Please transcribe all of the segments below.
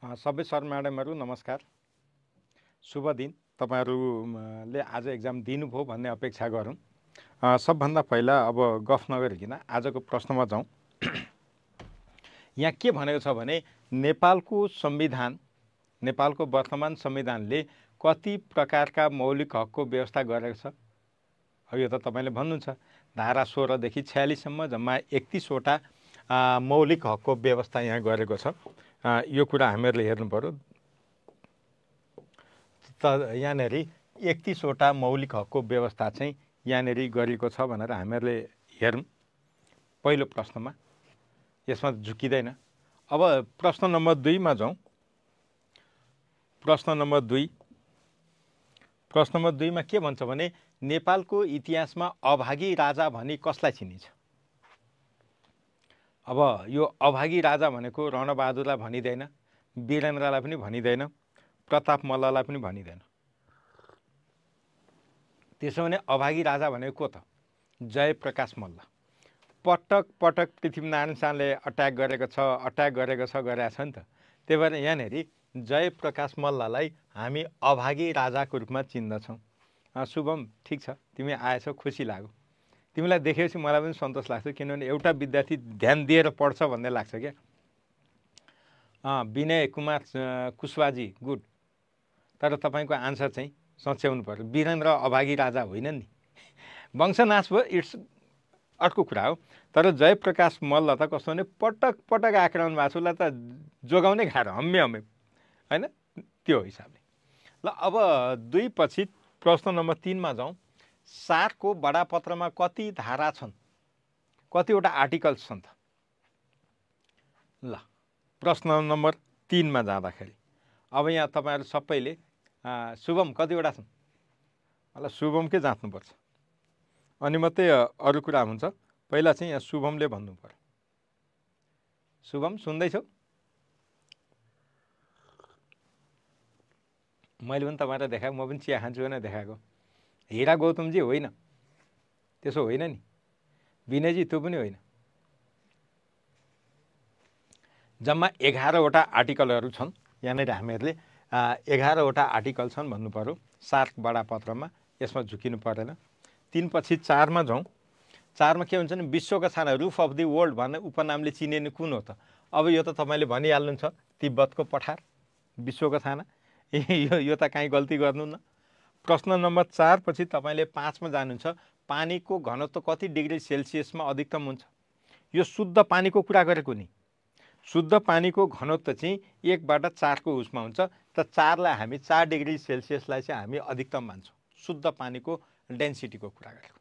सबै सर म्याडमहरू नमस्कार, शुभ दिन। तपाईहरुले आज एक्जाम दिनुभयो भन्ने अपेक्षा गरौँ। सबभन्दा पहिला अब गफ नगरिकन आजको प्रश्नमा जाउँ। यहाँ के भनेको छ भने नेपालको संविधान, नेपालको वर्तमान संविधानले कति प्रकारका मौलिक हकको व्यवस्था गरेको छ? अब यो त तपाईले भन्नुहुन्छ धारा 16 देखि 46 सम्म जम्मा 31 वटा मौलिक हकको व्यवस्था यहाँ गरेको छ। यो कुरा हामीहरूले हेर्नु पर्यो। त यहाँनेरि 31 वटा मौलिक हकको व्यवस्था चाहिँ यहाँनेरि गरिएको छ भनेर हामीहरूले हेरौँ। पहिलो प्रश्नमा यसमा झुकिँदैन। अब प्रश्न नम्बर 2 मा जाउँ। प्रश्न नम्बर 2 मा के भन्छ भने नेपालको इतिहासमा अभागी राजा भनी कसलाई चिनिन्छ? अब यो अभागी राजा भनेको रणबहादुरलाई भनिदैन, वीरेन्द्रलाई पनि भनिदैन, प्रताप मल्ललाई पनि भनिदैन। त्यसो भने अभागी राजा भनेको को त? जयप्रकाश मल्ल। पटक पटक पृथ्वीनारायण शाहले अट्याक गरेको छ नि त। त्यही भएर यहाँनेरि जयप्रकाश मल्ललाई हामी अभागी राजाको रूपमा चिन्दछौँ। शुभम, ठिक छ, तिमी आएछौ, खुसी लाग्यो। तिमीलाई देखेपछि मलाई पनि सन्तोष लाग्छ, किनभने एउटा विद्यार्थी ध्यान दिएर पढ्छ भन्ने लाग्छ क्या। विनय कुमार कुशवाजी, गुड। तर तपाईँको आन्सर चाहिँ सच्याउनु पर्यो। वीरेन्द्र अभागी राजा होइन नि, वंशनाश भयो, इट्स अर्को कुरा हो। तर जयप्रकाश मल्ल त कस्तो भने पटक पटक आक्रमण भएको छ, उसलाई त जोगाउनै गाह्रो, हम्मे होइन, त्यो हिसाबले। ल अब 2 पछि प्रश्न नम्बर 3 मा जाउँ। सारको बडापत्रमा कति धारा छन्, कतिवटा आर्टिकल्स छन् त? ल प्रश्न नम्बर 3 मा जाँदाखेरि अब यहाँ तपाईहरु सबैले शुभम कतिवटा छन्? ल शुभमकै जाँच्नुपर्छ, अनि मात्रै अरू कुरा हुन्छ। पहिला चाहिँ यहाँ शुभमले भन्नु पर्यो। शुभम सुन्दैछौ? मैले पनि तपाईलाई देखाएँ, म पनि चिया खान्छु भनेर देखाएको। हीरा गौतमजी होइन, त्यसो होइन नि। विनयजी त्यो पनि होइन। जम्मा 11 वटा आर्टिकलहरू छन्। यहाँनिर हामीहरूले 11 वटा आर्टिकल छन् भन्नु पर्यो सार्क बडापत्रमा। यसमा झुकिनु पर्दैन। 3 पछि 4 मा जाउँ। 4 मा के हुन्छ भने विश्वको छाना, रुफ अफ द वर्ल्ड भन्ने उपनामले चिनिने कुन हो त? अब यो त तपाईँले भनिहाल्नुहुन्छ, तिब्बतको पठार, विश्वको छाना। यो त काहीँ गल्ती गर्नुहुन्न। प्रश्न नम्बर 4 पछि तपाईले 5 मा जानुहुन्छ। पानीको घनत्व कति डिग्री सेल्सियसमा अधिकतम हुन्छ? यो शुद्ध पानीको कुरा गरेको नि। शुद्ध पानीको घनत्व चाहिँ 1 बाट 4 को उसमा हुन्छ। त 4 लाई हामी 4 डिग्री सेल्सियसलाई चाहिँ हामी अधिकतम मान्छौँ। शुद्ध पानीको डेन्सिटीको कुरा गरेको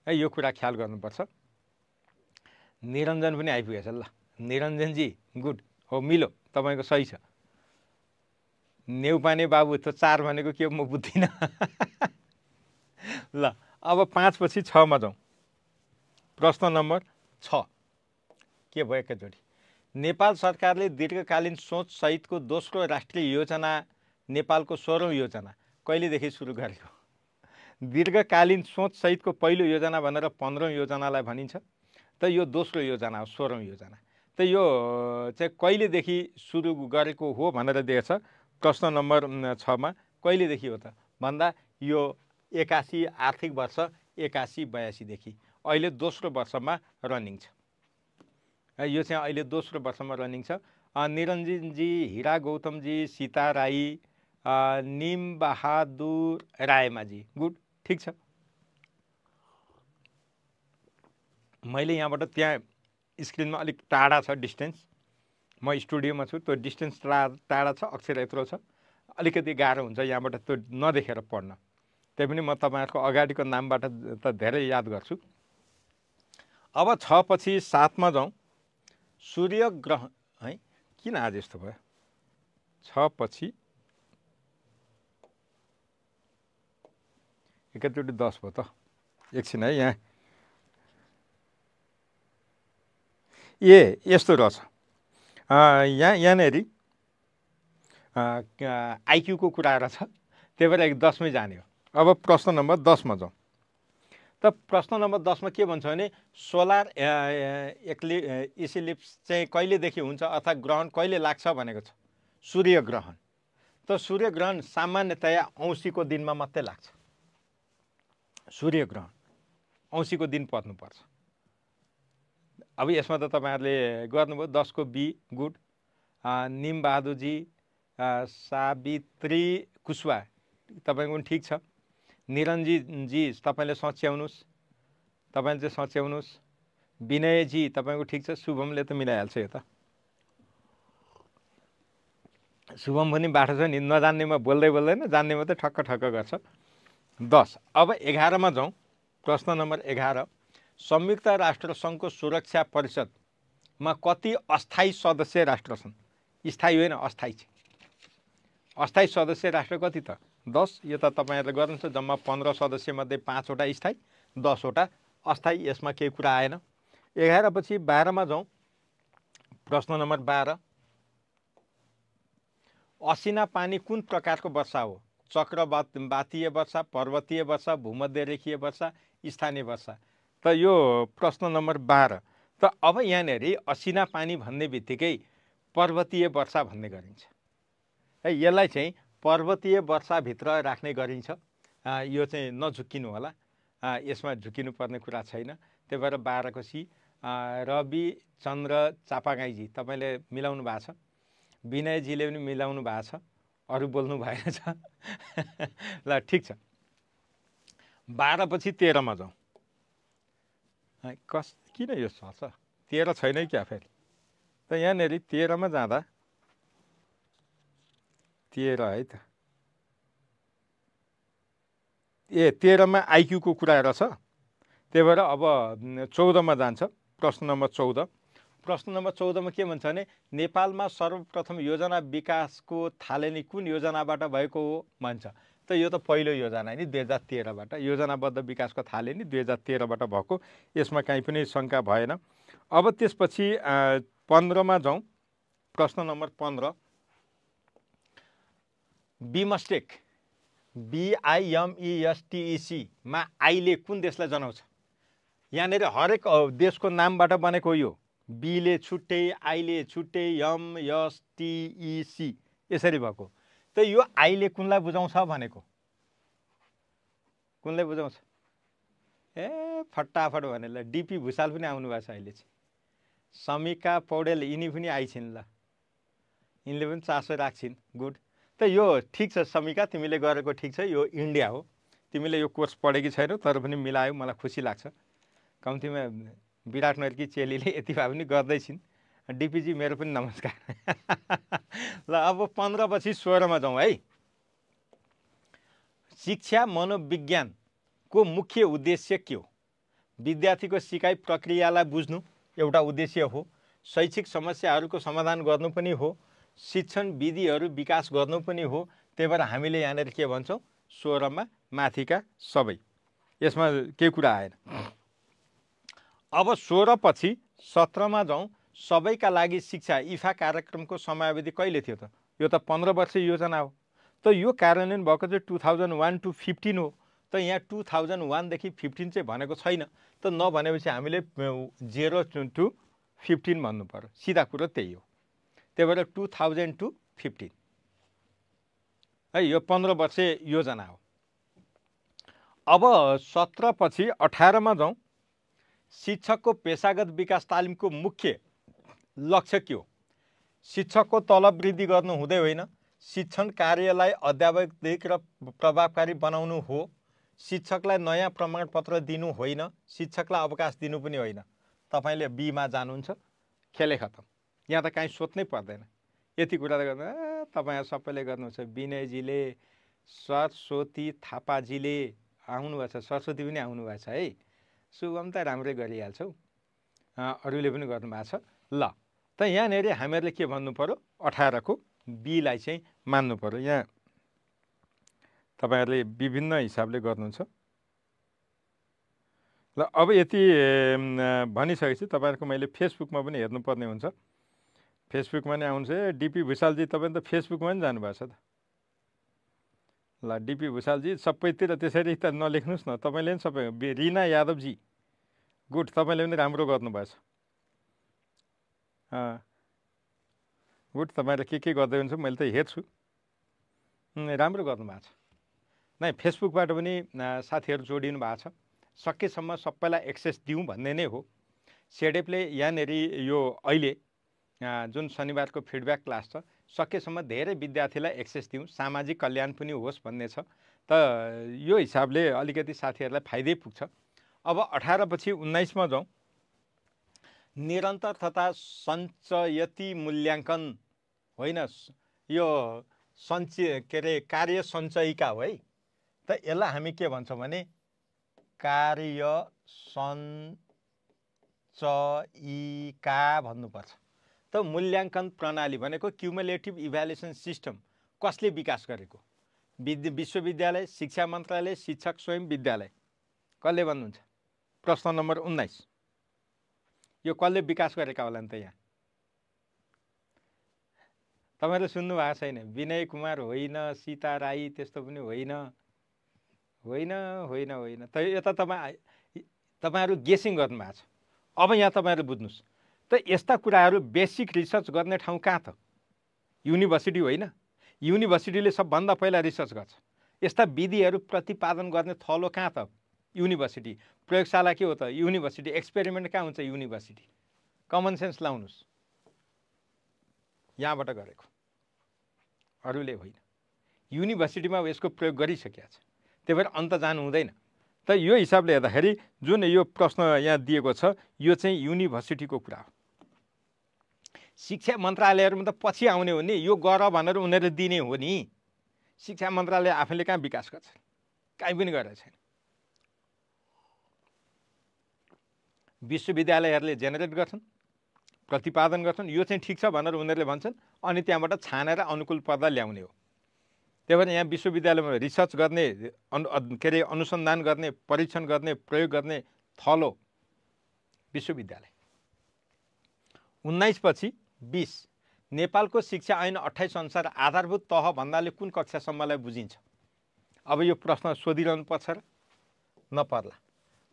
है, यो कुरा ख्याल गर्नुपर्छ। निरञ्जन पनि आइपुगेछ। ल निरञ्जनजी गुड हो, मिलो, तपाईँको सही छ। नेउपाने बाबु त 4 भनेको के म बुझ्दिनँ। ल अब 5 पछि 6 मा जाउँ। प्रश्न नम्बर 6 के भयो एकैचोटि? नेपाल सरकारले दीर्घकालीन सोच सहितको दोस्रो राष्ट्रिय योजना, नेपालको 16औं योजना कहिलेदेखि सुरु गरेको? दीर्घकालीन सोच सहितको पहिलो योजना भनेर 15औं योजनालाई भनिन्छ। त यो दोस्रो योजना हो, 16औं योजना। त यो चाहिँ कहिलेदेखि सुरु गरेको हो भनेर दिएछ प्रश्न नम्बर 6 मा। कहिलेदेखि हो त भन्दा यो 81 आर्थिक वर्ष 81-82 देखि अहिले दोस्रो वर्षमा रनिङ छ। यो चाहिँ अहिले दोस्रो वर्षमा रनिङ छ। निरञ्जनजी, हीरा गौतमजी, सीता राई, निम बहादुर रायमाझी, गुड, ठिक छ। मैले यहाँबाट त्यहाँ स्क्रिनमा अलिक टाढा छ डिस्टेन्स, म स्टुडियोमा छु, त्यो डिस्टेन्स टाढा छ, अक्षर यत्रो छ, अलिकति गाह्रो हुन्छ यहाँबाट त्यो नदेखेर पढ्न। त्यही पनि म तपाईँहरूको अगाडिको नामबाट त धेरै याद गर्छु। अब 6 पछि 7 मा जाउँ। सूर्य ग्रहण है, किन आज यस्तो भयो? 6 पछि एकैचोटि 10 भयो त, एकछिन है। यहाँ यस्तो रहेछ। यहाँनेरि आइक्यूको कुरा रहेछ, त्यही भएर 10 मै जाने हो। अब प्रश्न नम्बर 10 मा जाउँ। त प्रश्न नम्बर 10 मा के भन्छ भने सोलर इक्लिप्स चाहिँ कहिलेदेखि हुन्छ अथवा ग्रहण कहिले लाग्छ भनेको छ। सूर्यग्रहण। त सूर्यग्रहण सामान्यतया औँसीको दिनमा मात्रै लाग्छ। सूर्यग्रहण औँसीको दिन पर्नुपर्छ। अब यसमा त तपाईँहरूले गर्नुभयो 10 को बी गुड। निमबहादुरजी, सावित्री कुशवा तपाईँको पनि ठिक छ। निरञ्जीजी तपाईँले सच्याउनुहोस्, तपाईँले चाहिँ सच्याउनुहोस्। विनयजी तपाईँको ठिक छ। शुभमले त मिलाइहाल्छ यो त। शुभम पनि बाठो छ नि, नजान्नेमा बोल्दै बोल्दैन, जान्नेमा त ठक्क ठक्क गर्छ। 10। अब 11मा जाउँ। प्रश्न नम्बर 11। संयुक्त राष्ट्र सङ्घको सुरक्षा परिषदमा कति अस्थायी सदस्य राष्ट्र छन्? स्थायी होइन, अस्थायी चाहिँ। अस्थायी सदस्य राष्ट्र कति त? 10। यो त तपाईँहरूले गर्नुहुन्छ। जम्मा 15 सदस्यमध्ये 5 वटा स्थायी, 10 वटा अस्थायी। यसमा केही कुरा आएन। 11 पछि 12मा जाउँ। प्रश्न नम्बर 12। असिना पानी कुन प्रकारको वर्षा हो? चक्रवातीय वर्षा, पर्वतीय वर्षा, भूमध्यरेखीय वर्षा, स्थानीय वर्षा। त यो प्रश्न नम्बर 12। त अब यहाँनिर असिना पानी भन्ने बित्तिकै पर्वतीय वर्षा भन्ने गरिन्छ। यसलाई चाहिँ पर्वतीय वर्षाभित्र राख्ने गरिन्छ। यो चाहिँ नझुक्किनु होला, यसमा झुक्किनु पर्ने कुरा छैन। त्यही भएर 12 को सी। रवि चन्द्र चापागाईजी तपाईँले मिलाउनु भएको छ। विनयजीले पनि मिलाउनु भएको छ, अरू बोल्नु भएन छ। ल ठिक छ। 12 पछि 13मा जाउँ। किन यो छ 13 छैन क्या फेरि? त यहाँनिर 13मा जाँदा 13 है त। 13मा आइक्यूको कुरा रहेछ। त्यही भएर अब 14मा जान्छ। प्रश्न नम्बर 14। प्रश्न नम्बर 14मा के भन्छ भने नेपालमा सर्वप्रथम योजना विकासको थालनी कुन योजनाबाट भएको हो भन्छ। त यो त पहिलो योजना नि 2013बाट योजनाबद्ध विकासको थालनी 2013बाट भएको। यसमा काहीँ पनि शङ्का भएन। अब त्यसपछि 15मा जाउँ। प्रश्न नम्बर 15। बिमस्टेक BIMESTEC मा आईले कुन देशलाई जनाउँछ? यहाँनिर हरेक देशको नामबाट बनेको यो। बीले छुट्टै, आईले छुट्टै, MSTEC यसरी भएको। त यो आईले कुनलाई बुझाउँछ भनेको? कुनलाई बुझाउँछ? फटाफट भनेर डिपी भुषाल पनि आउनु भएको छ अहिले चाहिँ। समिका पौडेल यिनी पनि आइछिन्। ल यिनले पनि चासो राख्छिन्। गुड। त यो ठिक छ समिका, तिमीले गरेको ठिक छ। यो इन्डिया हो। तिमीले यो कोर्स पढेकी छैनौ तर पनि मिलायो, मलाई खुसी लाग्छ। कम्तीमा विराट नर्की चेलीले यति भए पनि गर्दैछिन्। डिपीजी मेरो पनि नमस्कार। ल अब 15 पछि 16मा जाउँ है। शिक्षा मनोविज्ञानको मुख्य उद्देश्य के हो? विद्यार्थीको सिकाइ प्रक्रियालाई बुझ्नु एउटा उद्देश्य हो। शैक्षिक समस्याहरूको समाधान गर्नु पनि हो। शिक्षण विधिहरू विकास गर्नु पनि हो। त्यही भएर हामीले यहाँनिर के भन्छौँ? 16मा माथिका सबै। यसमा के कुरा आएन। अब 16 पछि 17मा जाउँ। सबैका लागि शिक्षा इफा कार्यक्रमको समयावधि कहिले थियो त? यो त 15 वर्ष योजना हो। त यो कार्यान्वयन भएको चाहिँ 2001 to 15 हो। त यहाँ 2001 देखि 15 चाहिँ भनेको छैन। त नभनेपछि हामीले 0 to 15 भन्नु पर्यो। सिधा कुरो त्यही हो। त्यही भएर 2000 to 15 है, यो 15 वर्ष योजना हो। अब 17 पछि 18मा जाउँ। शिक्षकको पेशागत विकास तालिमको मुख्य लक्ष्य के हो? शिक्षकको तलब वृद्धि गर्नु हुँदै होइन, शिक्षण कार्यलाई अध्यावधिक र प्रभावकारी बनाउनु हो। शिक्षकलाई नयाँ प्रमाणपत्र दिनु होइन, शिक्षकलाई अवकाश दिनु पनि होइन। तपाईँले बीमा जानुहुन्छ, खेले खतम। यहाँ त काहीँ सोध्नै पर्दैन। यति कुरा त गर्नु तपाईँ सबैले गर्नुहुन्छ। विनयजीले, सरस्वती थापाजीले आउनुभएको छ। सरस्वती पनि आउनुभएको छ है। शुभम त राम्रै गरिहाल्छौ। अरूले पनि गर्नुभएको छ। ल त यहाँनिर हामीहरूले के भन्नु पर्यो? 18 को बीलाई चाहिँ मान्नु पर्यो। यहाँ तपाईँहरूले विभिन्न हिसाबले गर्नुहुन्छ। ल अब यति भनिसकेपछि तपाईँहरूको मैले फेसबुकमा पनि हेर्नुपर्ने हुन्छ। फेसबुकमा नै आउनुहुन्छ। डिपी भुषालजी तपाईँ त फेसबुकमा पनि जानुभएको छ त। ल डिपी भुषालजी सबैतिर त्यसरी त नलेख्नुहोस् न। तपाईँले पनि सबै। रिना यादवजी गुड, तपाईँले पनि राम्रो गर्नुभएछ। गुड। तपाईँले के गर्दै हुनुहुन्छ मैले त हेर्छु। राम्रो गर्नुभएको छ। नै फेसबुकबाट पनि साथीहरू जोडिनु भएको छ। सकेसम्म सबैलाई एक्सेस दिउँ भन्ने नै हो। सेडेपले यहाँनिर यो अहिले जुन शनिबारको फिडब्याक क्लास छ सकेसम्म धेरै विद्यार्थीलाई एक्सेस दिउँ, सामाजिक कल्याण पनि होस् भन्ने छ। त यो हिसाबले अलिकति साथीहरूलाई फाइदै पुग्छ। अब 18 पछि 19 मा जाउँ। निरन्तर तथा सञ्चयती मूल्याङ्कन होइन, यो कार्य सञ्चयिका हो है। त यसलाई हामी के भन्छौँ भने कार्य सञ्चयिका भन्नुपर्छ। त मूल्याङ्कन प्रणाली भनेको क्युमुलेटिभ इभ्यालुएसन सिस्टम कसले विकास गरेको? विश्वविद्यालय, शिक्षा मन्त्रालय, शिक्षक स्वयं विद्यालय। कसले भन्नुहुन्छ? प्रश्न नम्बर 19। यो कसले विकास गरेका होला नि त? यहाँ तपाईँहरूले सुन्नु भएको छैन? विनय कुमार होइन, सीता राई त्यस्तो पनि होइन, होइन होइन होइन। त यता तपाईँहरू गेसिङ गर्नुभएको छ। अब यहाँ तपाईँहरू बुझ्नुहोस् त यस्ता कुराहरू बेसिक रिसर्च गर्ने ठाउँ कहाँ त? युनिभर्सिटी होइन? युनिभर्सिटीले सबभन्दा पहिला रिसर्च गर्छ। यस्ता विधिहरू प्रतिपादन गर्ने थलो कहाँ त? युनिभर्सिटी। प्रयोगशाला के हो त? युनिभर्सिटी। एक्सपेरिमेन्ट कहाँ हुन्छ? युनिभर्सिटी। कमन सेन्स लाउनुहोस्, यहाँबाट गरेको, अरूले होइन। युनिभर्सिटीमा यसको प्रयोग गरिसकेको छ, त्यही भएर अन्त जानु हुँदैन। त यो हिसाबले हेर्दाखेरि जुन यो प्रश्न यहाँ दिएको छ यो चाहिँ युनिभर्सिटीको कुरा हो। शिक्षा मन्त्रालयहरूमा त पछि आउने हो नि, यो गर भनेर उनीहरूले दिने हो नि। शिक्षा मन्त्रालय आफैले कहाँ विकास गर्छ? कहीँ पनि गरेको छैन। विश्वविद्यालयहरूले जेनेरेट गर्छन्, प्रतिपादन गर्छन्, यो चाहिँ ठिक छ भनेर उनीहरूले भन्छन्, अनि त्यहाँबाट छानेर अनुकूल पर्दा ल्याउने हो। त्यही भएर यहाँ विश्वविद्यालयमा रिसर्च गर्ने, अनुसन्धान गर्ने, परीक्षण गर्ने, प्रयोग गर्ने थलो विश्वविद्यालय। 19 पछि 20 नेपालको शिक्षा ऐन 28 अनुसार आधारभूत तह भन्नाले कुन कक्षासम्मलाई बुझिन्छ? अब यो प्रश्न सोधिरहनु पर्छ र नपर्ला?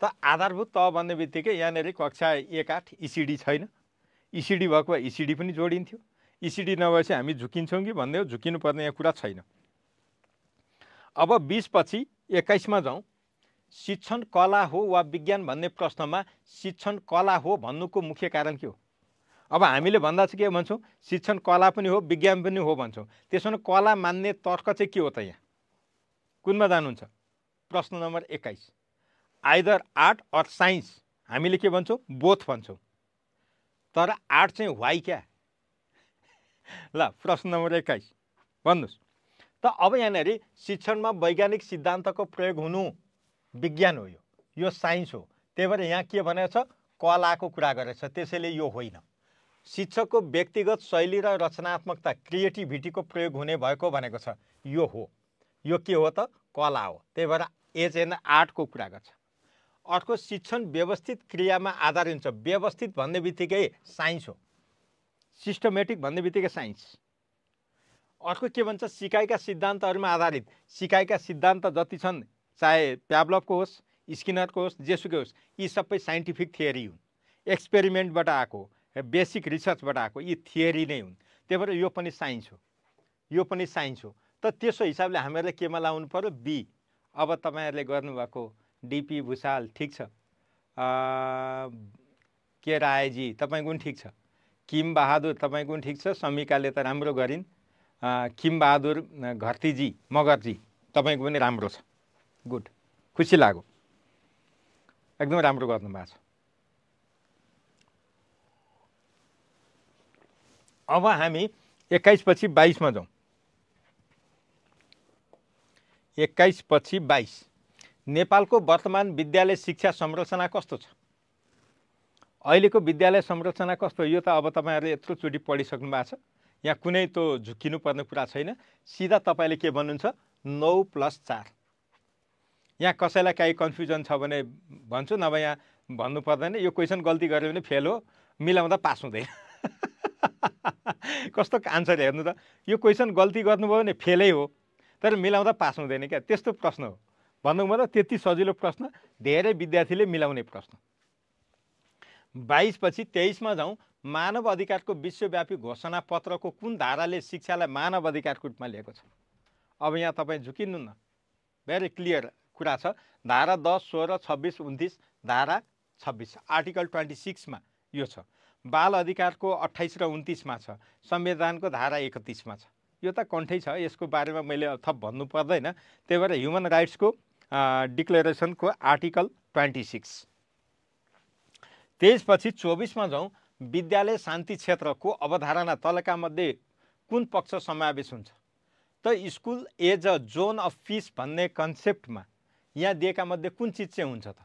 त आधारभूत तह भन्ने बित्तिकै यहाँनिर कक्षा 1-8 इसिडी छैन। इसिडी भएको भए इसिडी पनि जोडिन्थ्यो। इसिडी नभएपछि हामी झुकिन्छौँ कि भन्ने हो, झुकिनुपर्ने यहाँ कुरा छैन। अब 20 पछि 21 मा जाउँ। शिक्षण कला हो वा विज्ञान भन्ने प्रश्नमा शिक्षण कला हो भन्नुको मुख्य कारण के हो? अब हामीले भन्दा चाहिँ के भन्छौँ? शिक्षण कला पनि हो, विज्ञान पनि हो भन्छौँ। त्यसो भने कला मान्ने तर्क चाहिँ के हो त? यहाँ कुनमा जानुहुन्छ? प्रश्न number 21। Either art or science. हामीले के भन्छौँ? बोथ भन्छौँ। तर आर्ट चाहिँ वाइ क्या? ल प्रश्न नम्बर 21 भन्नुहोस् त। अब यहाँनिर शिक्षणमा वैज्ञानिक सिद्धान्तको प्रयोग हुनु विज्ञान हो, यो साइन्स हो। त्यही भएर यहाँ के भनेको छ? कलाको कुरा गरेको छ। त्यसैले यो होइन। शिक्षकको व्यक्तिगत शैली र रचनात्मकता, क्रिएटिभिटीको प्रयोग हुने भएको भनेको छ, यो हो। यो के हो त? कला हो। त्यही भएर एज एन आर्टको कुरा गर्छ। अर्को शिक्षण व्यवस्थित क्रियामा आधारित हुन्छ। व्यवस्थित भन्ने बित्तिकै साइन्स हो। सिस्टमेटिक भन्ने बित्तिकै साइन्स। अर्को के भन्छ? सिकाइका सिद्धान्तहरूमा आधारित। सिकाइका सिद्धान्त जति छन्, चाहे प्याभलभको होस्, स्किनरको होस्, जेसुकै होस्, यी सबै साइन्टिफिक थियोरी हुन्। एक्सपेरिमेन्टबाट आएको, बेसिक रिसर्चबाट आएको यी थियोरी नै हुन्। त्यही भएर यो पनि साइन्स हो, यो पनि साइन्स हो। त त्यसो हिसाबले हामीहरूले केमा लाउनु पर्यो? बी। अब तपाईँहरूले गर्नुभएको डिपी भुषाल ठिक छ, के रायजी तपाईँको पनि ठिक छ, किम बहादुर तपाईँको पनि ठिक छ, समिकाले त राम्रो गरिन्, किम बहादुर घरतीजी मगरजी तपाईँको पनि राम्रो छ। गुड, खुसी लाग्यो, एकदम राम्रो गर्नुभएको छ। अब हामी 21 पछि 22 मा जाउँ। 21 पछि 22 नेपालको वर्तमान विद्यालय शिक्षा संरचना कस्तो छ? अहिलेको विद्यालय संरचना कस्तो? यो त अब तपाईँहरूले यत्रोचोटि पढिसक्नु भएको छ, यहाँ कुनै त झुक्किनु पर्ने कुरा छैन। सिधा तपाईँले के भन्नुहुन्छ? 9+4। यहाँ कसैलाई केही कन्फ्युजन छ भने भन्छु, नभए यहाँ भन्नु पर्दैन। यो क्वेसन गल्ती गऱ्यो भने फेल हो, मिलाउँदा पास हुँदैन। कस्तो आन्सर हेर्नु त? यो क्वेसन गल्ती गर्नुभयो भने फेलै हो, तर मिलाउँदा पास हुँदैन क्या, त्यस्तो प्रश्न हो। भन्नुको मतलब त्यति सजिलो प्रश्न, धेरै विद्यार्थीले मिलाउने प्रश्न। 22 पछि 23 मा जाउँ। मानव अधिकारको विश्वव्यापी घोषणा पत्रको कुन धाराले शिक्षालाई मानव अधिकारको रूपमा लिएको छ? अब यहाँ तपाईँ झुकिनु न, भेरी क्लियर कुरा छ। धारा 10, 16, 26, 29, धारा 26 आर्टिकल 26 मा यो छ। बाल अधिकारको 28 र 29 मा छ। संविधानको धारा 31 मा छ। यो त कन्ठै छ, यसको बारेमा मैले थप भन्नु पर्दैन। त्यही भएर ह्युमन राइट्सको डिक्लेरेसनको आर्टिकल 26। त्यसपछि 24 मा जाउँ। विद्यालय शान्ति क्षेत्रको अवधारणा तलका मध्ये कुन पक्ष समावेश हुन्छ? त school as a zone of peace भन्ने कन्सेप्टमा यहाँ दिएका मध्ये कुन चिज चाहिँ हुन्छ त?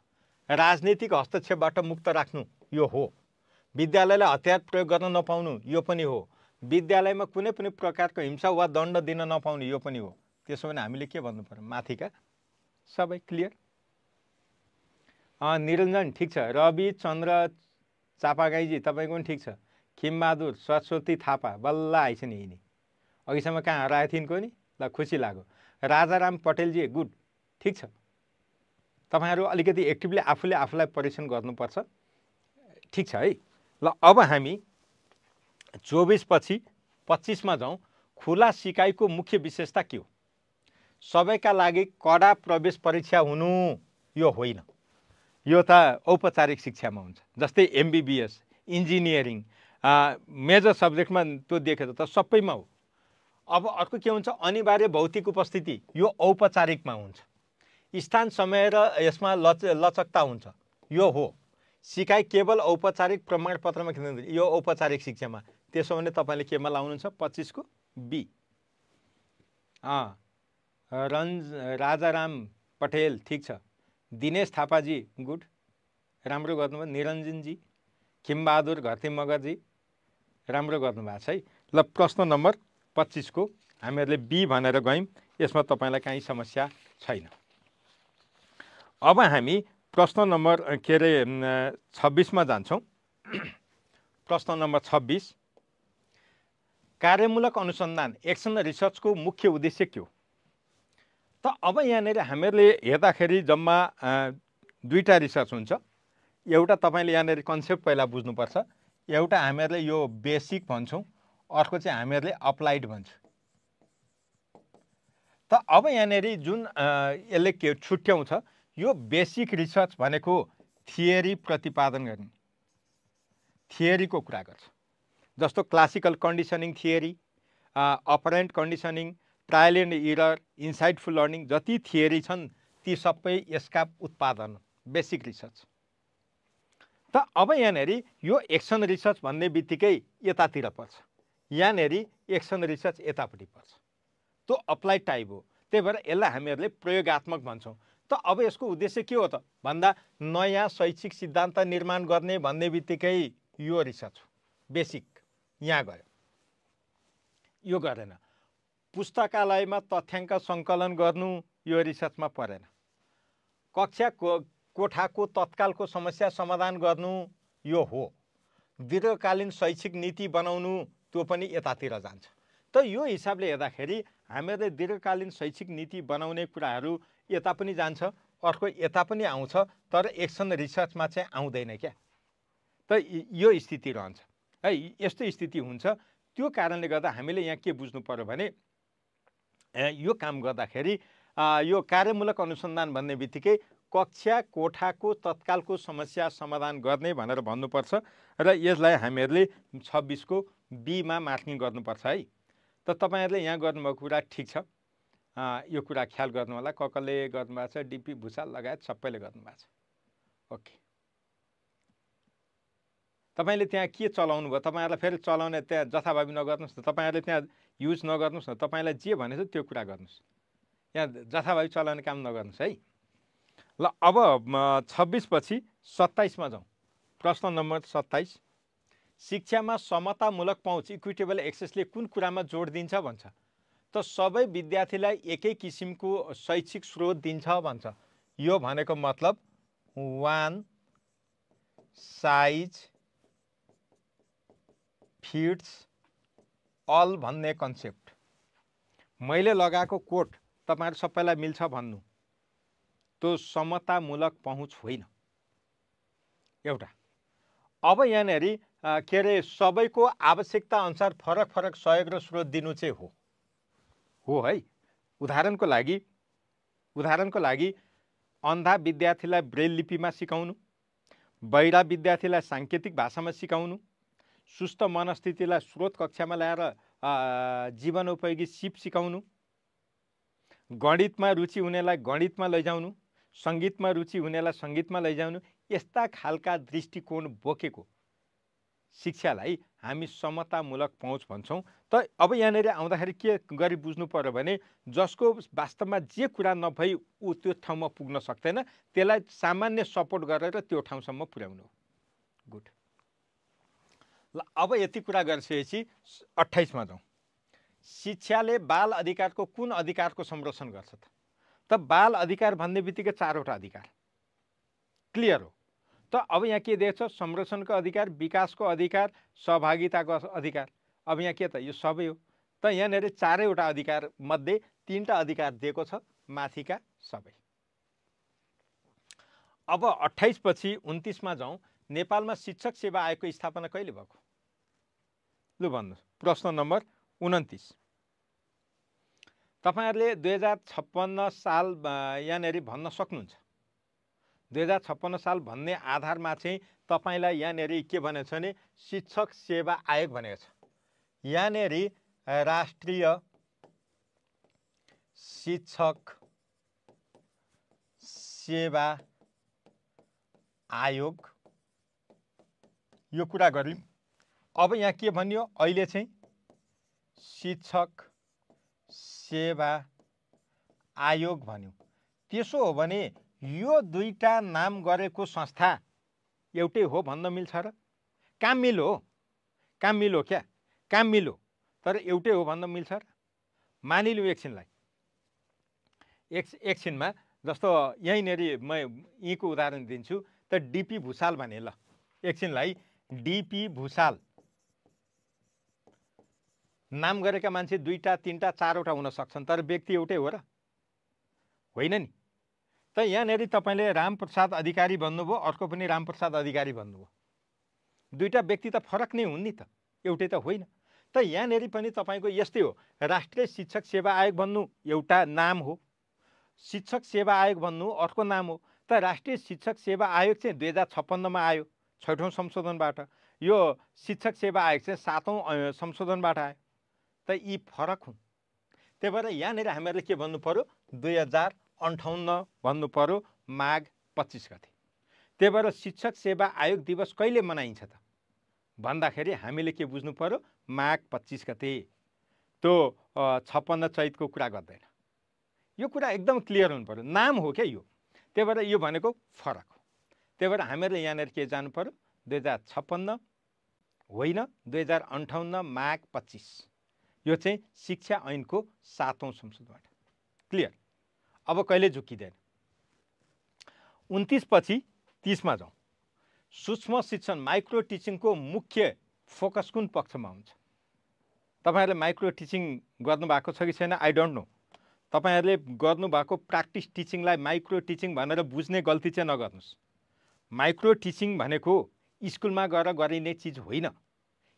राजनीतिक हस्तक्षेपबाट मुक्त राख्नु यो हो। विद्यालयलाई हतियार प्रयोग गर्न नपाउनु यो पनि हो। विद्यालयमा कुनै पनि प्रकारको हिंसा वा दण्ड दिन नपाउने यो पनि हो। त्यसो भने हामीले के भन्नु पर्यो? माथिका सबै क्लियर? निरञ्जन ठिक छ। रवि चन्द्र चापागाईजी तपाईँको पनि ठिक छ। खिमबहादुर सरस्वती थापा बल्ल आइछ नि यिनी, अघिसम्म कहाँ हराएको थिइन् को नि? ल खुसी लाग्यो। राजाराम पटेलजी गुड, ठिक छ। तपाईँहरू अलिकति एक्टिभली आफूले आफूलाई परीक्षण गर्नुपर्छ। ठिक छ है। ल अब हामी 24 पछि 25 मा जाउँ। खुला सिकाइको मुख्य विशेषता के हो? सबैका लागि कडा प्रवेश परीक्षा हुनु यो होइन। यो त औपचारिक शिक्षामा हुन्छ। जस्तै एमबीबीएस, इन्जिनियरिङ, मेजर सब्जेक्टमा त्यो देखेको त सबैमा हो। अब अर्को के हुन्छ? अनिवार्य भौतिक उपस्थिति, यो औपचारिकमा हुन्छ। स्थान समय र यसमा लचकता हुन्छ, यो हो। सिकाइ केवल औपचारिक प्रमाणपत्रमा किन? यो औपचारिक शिक्षामा। त्यसो भने तपाईँले केमा लाउनुहुन्छ? 25 को बी। राजाराम पटेल ठिक छ। दिनेश थापाजी गुड, राम्रो गर्नुभयो। निरञ्जनजी, खिमबहादुर घरती मगरजी राम्रो गर्नुभएको छ है। ल प्रश्न नम्बर 25 को हामीहरूले बी भनेर गयौँ। यसमा तपाईँलाई काहीँ समस्या छैन। अब हामी प्रश्न नम्बर 26 मा जान्छौँ। प्रश्न नम्बर 26, कार्यमूलक अनुसन्धान एक्सन रिसर्चको मुख्य उद्देश्य के हो? त अब यहाँनिर हामीहरूले हेर्दाखेरि जम्मा दुईटा रिसर्च हुन्छ। एउटा तपाईँले यहाँनिर कन्सेप्ट पहिला बुझ्नुपर्छ। एउटा हामीहरूले यो बेसिक भन्छौँ, अर्को चाहिँ हामीहरूले अप्लाइड भन्छौँ। त अब यहाँनिर जुन यसले के छुट्याउँछ, यो बेसिक रिसर्च भनेको थियरी प्रतिपादन गर्ने, थियरीको कुरा गर्छ। जस्तो classical conditioning theory, operant conditioning, trial and error, insightful learning, जति थियरी छन् ती सबै यसका उत्पादन बेसिक रिसर्च। त अब यहाँनिर यो एक्सन रिसर्च भन्ने बित्तिकै यतातिर पर्छ। यहाँनिर एक्सन रिसर्च यतापट्टि पर्छ। त्यो अप्लाइड टाइप हो। त्यही भएर यसलाई हामीहरूले प्रयोगात्मक भन्छौँ। त अब यसको उद्देश्य के हो त भन्दा नयाँ शैक्षिक सिद्धान्त निर्माण गर्ने भन्ने बित्तिकै यो रिसर्च हो। बेसिक यहाँ गयो, यो गरेन। पुस्तकालयमा तथ्याङ्क सङ्कलन गर्नु यो रिसर्चमा परेन। कक्षा कोठाको तत्कालको समस्या समाधान गर्नु यो हो। दीर्घकालीन शैक्षिक नीति बनाउनु त्यो पनि यतातिर जान्छ। त यो हिसाबले हेर्दाखेरि हामीहरूले दीर्घकालीन शैक्षिक नीति बनाउने कुराहरू यता पनि जान्छ, अर्को यता पनि आउँछ, तर एक्सन रिसर्चमा चाहिँ आउँदैन क्या। त यो स्थिति रहन्छ है। यस्तो स्थिति हुन्छ। त्यो कारणले गर्दा हामीले यहाँ के बुझ्नु पर्यो भने यो काम गर्दाखेरि यो कार्यमूलक अनुसन्धान भन्ने बित्तिकै कक्षा कोठाको तत्कालको समस्या समाधान गर्ने भनेर भन्नुपर्छ र यसलाई हामीहरूले 26 को बी मा मार्किङ गर्नुपर्छ है। त तपाईँहरूले यहाँ गर्नुभएको कुरा ठिक छ। यो कुरा ख्याल गर्नु होला। कसले गर्नुभएको छ? डिपी भुषाल लगायत सबैले गर्नुभएको छ। ओके, तपाईँले त्यहाँ के चलाउनु भयो? तपाईँहरूलाई फेरि चलाउने त्यहाँ जथाभावी नगर्नुहोस् न। तपाईँहरूले त्यहाँ युज नगर्नुहोस् न। तपाईँलाई जे भनेछ त्यो कुरा गर्नुहोस्। यहाँ जथाभावी चलाउने काम नगर्नुहोस् है। ल अब 26 पछि 27 मा जाउँ। प्रश्न नम्बर 27, शिक्षामा समतामूलक पहुँच इक्विटेबल एक्सेसले कुन कुरामा जोड दिन्छ भन्छ? त सबै विद्यार्थीलाई एकै किसिमको शैक्षिक स्रोत दिन्छ भन्छ। यो भनेको मतलब वान साइज फिट्स अल भन्ने कन्सेप्ट। मैले लगाएको कोट तपाईँहरू सबैलाई मिल्छ भन्नु, त्यो समतामूलक पहुँच होइन। एउटा अब यहाँनिर के अरे सबैको आवश्यकता अनुसार फरक फरक सहयोग र स्रोत दिनु चाहिँ हो है। उदाहरणको लागि अन्धा विद्यार्थीलाई ब्रेल लिपिमा सिकाउनु, बहिरा विद्यार्थीलाई साङ्केतिक भाषामा सिकाउनु, सुस्त मनस्थितिलाई स्रोत कक्षामा ल्याएर जीवनोपयोगी सिप सिकाउनु, गणितमा रुचि हुनेलाई गणितमा लैजाउनु, सङ्गीतमा रुचि हुनेलाई सङ्गीतमा लैजाउनु, यस्ता खालका दृष्टिकोण बोकेको शिक्षालाई हामी समतामूलक पहुँच भन्छौँ। त अब यहाँनिर आउँदाखेरि के गरी बुझ्नु पर्यो भने जसको वास्तवमा जे कुरा नभई ऊ त्यो ठाउँमा पुग्न सक्दैन त्यसलाई सामान्य सपोर्ट गरेर त्यो ठाउँसम्म पुर्याउनु। गुड। ल अब यति कुरा गरिसकेपछि 28 मा जाउँ। शिक्षाले बाल अधिकारको कुन अधिकारको संरक्षण गर्छ त बाल अधिकार भन्ने बित्तिकै 4वटा अधिकार क्लियर हो। त अब यहाँ के दिएको छ? संरक्षणको अधिकार, विकासको अधिकार, सहभागिताको अधिकार। अब यहाँ के त यो सबै हो। त यहाँनिर 4वटा अधिकार मध्ये 3टा अधिकार दिएको छ, माथिका सबै। अब 28 पछि 29 मा जाउँ। नेपालमा शिक्षक सेवा आयोगको स्थापना कहिले भएको? लु भन्नुहोस्। प्रश्न नम्बर 29। तपाईहरुले 2056 साल यहाँनिर भन्न सक्नुहुन्छ। 2056 साल भन्ने आधारमा चाहिँ तपाईलाई यहाँनिर के भनेको छ भने शिक्षक सेवा आयोग भनेको छ। यहाँनिर राष्ट्रिय शिक्षक सेवा आयोग यो कुरा गर्यौं। अब यहाँ के भन्यो? अहिले चाहिँ शिक्षक सेवा आयोग भन्यो। त्यसो हो भने यो दुईटा नाम गरेको संस्था एउटै हो भन्न मिल्छ र? काम मिलो क्या? काम मिलो तर एउटै हो भन्न मिल्छ र? मानिलिउँ एकछिनमा जस्तो यहीँनेरि म यीको उदाहरण दिन्छु त डीपी भुसाल भने। ल एकछिनलाई डीपी भुसाल नाम गरेका मान्छे 2टा 3टा 4वटा हुन सक्छन् तर व्यक्ति एउटै हो र? होइन नि। त यहाँनिर तपाईले रामप्रसाद अधिकारी भन्नुभयो, अर्को पनि रामप्रसाद अधिकारी भन्नुभयो। दुईटा व्यक्ति त फरक नै हुन् नि त, एउटै त होइन। त यहाँनिर पनि तपाईको यस्तै हो। राष्ट्रिय शिक्षक सेवा आयोग भन्नु एउटा नाम हो, शिक्षक सेवा आयोग भन्नु अर्को नाम हो। त राष्ट्रिय शिक्षक सेवा आयोग चाहिँ 2056 मा आयो 6औं संशोधनबाट। यो शिक्षक सेवा आयोग चाहिँ 7औं संशोधनबाट आयो। त यी फरक हुन्। त्यही भएर यहाँनिर हामीहरूले के भन्नु पर्यो? 2058 भन्नु पर्यो, माघ 25 गते। त्यही भएर शिक्षक सेवा आयोग दिवस कहिले मनाइन्छ त भन्दाखेरि हामीले के बुझ्नु पर्यो? माघ 25 गते। त्यो 56 चैतको कुरा गर्दैन। यो कुरा एकदम क्लियर हुनु पर्यो। नाम हो क्या यो। त्यही भएर यो भनेको फरक हो। त्यही भएर हामीहरूले यहाँनिर के जानु पर्यो? 2056 होइन, 2058 माघ 25। यो चाहिँ शिक्षा ऐनको 7औं संशोधनबाट। क्लियर। अब कहिले झुकिँदैन। 29 पछि 30 मा जाउँ। सूक्ष्म शिक्षण माइक्रो टिचिङको मुख्य फोकस कुन पक्षमा हुन्छ? तपाईहरुले माइक्रो टिचिङ गर्नुभएको छ कि छैन आई डोन्ट नो। तपाईहरुले गर्नुभएको प्र्याक्टिस टिचिङलाई माइक्रो टिचिङ भनेर बुझ्ने गल्ती चाहिँ नगर्नुस्। माइक्रो टिचिङ भनेको स्कुलमा गएर गरिने चिज होइन,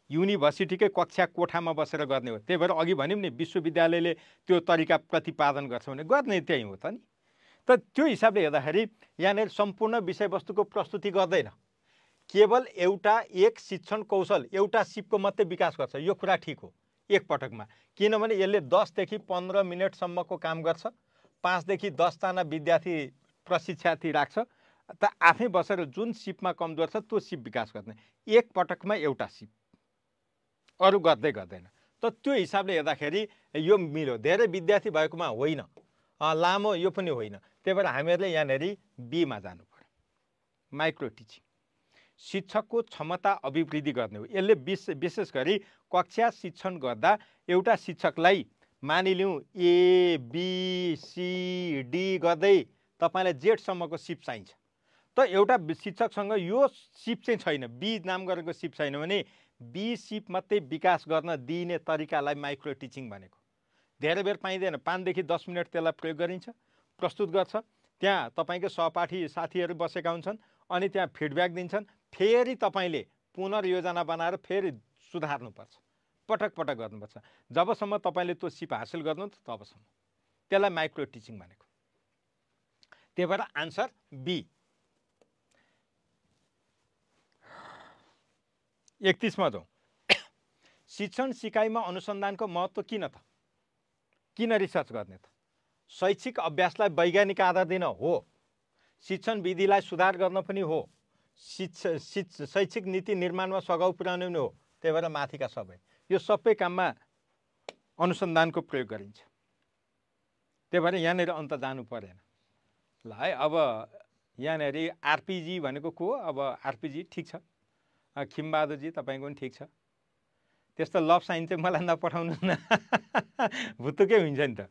युनिभर्सिटीकै कक्षा कोठामा बसेर गर्ने हो। त्यही भएर अघि भन्यौं नि विश्वविद्यालयले त्यो तरिका प्रतिपादन गर्छ भने गर्ने त्यही हो त नि। त त्यो हिसाबले हेर्दाखेरि यहाँनिर सम्पूर्ण विषयवस्तुको प्रस्तुति गर्दैन, केवल एउटा एक शिक्षण कौशल एउटा सिपको मात्रै विकास गर्छ। यो कुरा ठिक हो एक पटकमा, किनभने यसले 10 देखि 15 मिनेटसम्मको काम गर्छ। 5 देखि 10 जना विद्यार्थी प्रशिक्षार्थी राख्छ। त आफै बसेर जुन सिपमा कमजोर छ त्यो सिप विकास गर्ने। एक पटकमा एउटा सिप, अरु गर्दै गर्दैन। त त्यो हिसाबले हेर्दाखेरि यो मिल्यो। धेरै विद्यार्थी भएकोमा होइन, लामो यो पनि होइन। त्यही भएर हामीहरूले यहाँनिर बी मा जानु पर्यो। माइक्रो टिचिङ शिक्षकको क्षमता अभिवृद्धि गर्ने हो। यसले विशेष गरी कक्षा शिक्षण गर्दा एउटा शिक्षकलाई मानिलिउँ ए बी सी डी गर्दै तपाईलाई जेड सम्मको सिप चाहिन्छ। त एउटा शिक्षकसँग यो सिप चाहिँ छैन, बी नाम गरेको सिप छैन भने बी सिप मात्रै विकास गर्न दिइने तरिकालाई माइक्रो टिचिङ भनेको। धेरै बेर पाइँदैन, 5 देखि 10 मिनट त्यसलाई प्रयोग गरिन्छ, प्रस्तुत गर्छ। त्यहाँ तपाईको सहपाठी साथीहरू बसेका हुन्छन् अनि त्यहाँ फिडब्याक दिन्छन्। फेरि तपाईले पुनर्योजना बनाएर फेरि सुधार्नुपर्छ, पटक पटक गर्नुपर्छ। जबसम्म तपाईँले त्यो सिप हासिल गर्नु तबसम्म, त्यसलाई माइक्रो टिचिङ भनेको। त्यही भएर आन्सर बी। 31 मा जाउँ। शिक्षण सिकाइमा अनुसन्धानको महत्त्व किन त? किन रिसर्च गर्ने त? शैक्षिक अभ्यासलाई वैज्ञानिक आधार दिन हो, शिक्षण विधिलाई सुधार गर्न पनि हो, शैक्षिक नीति निर्माणमा सघाउ पुर्याउने पनि हो। त्यही भएर माथिका सबै, यो सबै काममा अनुसन्धानको प्रयोग गरिन्छ। त्यही भएर यहाँनिर अन्त जानु परेन। ल है, अब यहाँनिर आरपीजी भनेको को हो? अब आरपीजी ठिक छ, खिमबहादुरजी तपाईँको पनि ठिक छ। त्यस्तो लभ साइन चाहिँ मलाई नपठाउनु न, भुत्तुकै हुन्छ नि त।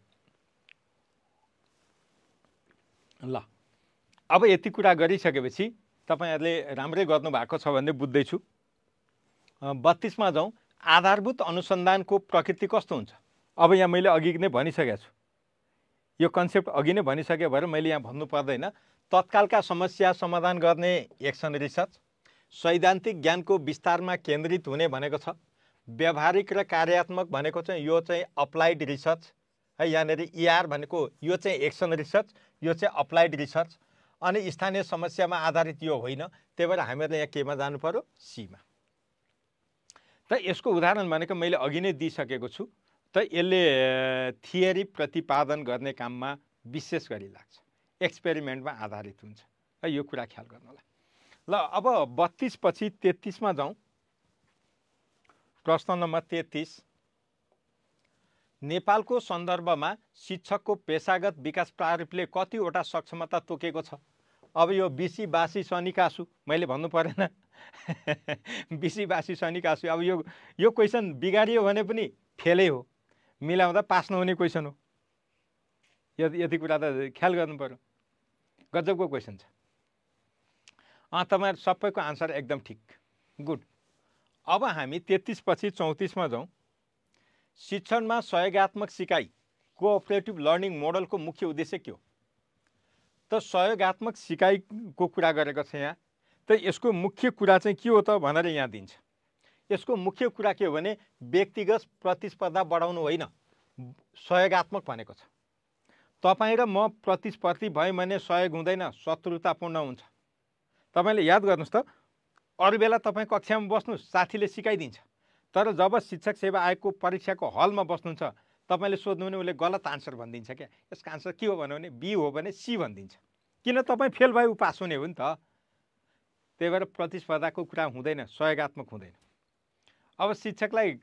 ल अब यति कुरा गरिसकेपछि तपाईँहरूले राम्रै गर्नुभएको छ भन्ने बुझ्दैछु। 32 मा जाउँ। आधारभूत अनुसन्धानको प्रकृति कस्तो हुन्छ? अब यहाँ मैले अघि नै भनिसकेको छु, यो कन्सेप्ट अघि नै भनिसके भएर मैले यहाँ भन्नु पर्दैन। तत्कालका समस्या समाधान गर्ने एक्सन रिसर्च, सैद्धान्तिक ज्ञानको विस्तारमा केन्द्रित हुने भनेको छ। व्यावहारिक र कार्यात्मक भनेको चाहिँ यो चाहिँ अप्लाइड रिसर्च है। यहाँनिर इआर भनेको यो चाहिँ एक्सन रिसर्च, यो चाहिँ अप्लाइड रिसर्च। अनि स्थानीय समस्यामा आधारित यो होइन। त्यही भएर हामीहरूले यहाँ केमा जानु पर्यो? सीमा। त यसको उदाहरण भनेको मैले अघि नै दिइसकेको छु। त यसले थियरी प्रतिपादन गर्ने काममा विशेष गरी लाग्छ, एक्सपेरिमेन्टमा आधारित हुन्छ है। यो कुरा ख्याल गर्नु होला। ल अब 32 पछि 33 मा जाउँ। प्रश्न नम्बर 33। नेपालको सन्दर्भमा शिक्षकको पेशागत विकास प्रारूपले कतिवटा सक्षमता तोकेको छ? अब यो बिसी बासी शनिकासु मैले भन्नु परेन। बिसी बासी शनिकासु। अब यो क्वेसन बिगारियो भने पनि फेलै हो, मिलाउँदा पास नहुने क्वेसन हो। यति कुरा त ख्याल गर्नु पर्यो। गजबको क्वेसन छ। तपाईँहरू सबैको आन्सर एकदम ठिक, गुड। अब हामी 33 पछि 34 मा जाउँ। शिक्षणमा सहयोगात्मक सिकाइ, कोअपरेटिभ लर्निङ मोडलको मुख्य उद्देश्य के हो? त सहयोगात्मक सिकाइको कुरा गरेको छ यहाँ। त यसको मुख्य कुरा चाहिँ के हो त भनेर यहाँ दिन्छ। यसको मुख्य कुरा के हो भने व्यक्तिगत प्रतिस्पर्धा बढाउनु होइन, सहयोगात्मक भनेको छ। तपाईँ र म प्रतिस्पर्धी भएँ भने सहयोग हुँदैन, शत्रुतापूर्ण हुन्छ। तपाईँले याद गर्नुहोस् त, अरू बेला तपाईँ कक्षामा बस्नुहोस्, साथीले सिकाइदिन्छ। तर जब शिक्षक सेवा आयोगको परीक्षाको हलमा बस्नुहुन्छ, तपाईँले सोध्नु भने उसले गलत आन्सर भनिदिन्छ क्या। यसको आन्सर के हो भने बी हो भने सी भनिदिन्छ। किन? तपाईँ फेल भए ऊ पास हुने हो नि त। त्यही भएर प्रतिस्पर्धाको कुरा हुँदैन, सहयोगात्मक हुँदैन। अब शिक्षकलाई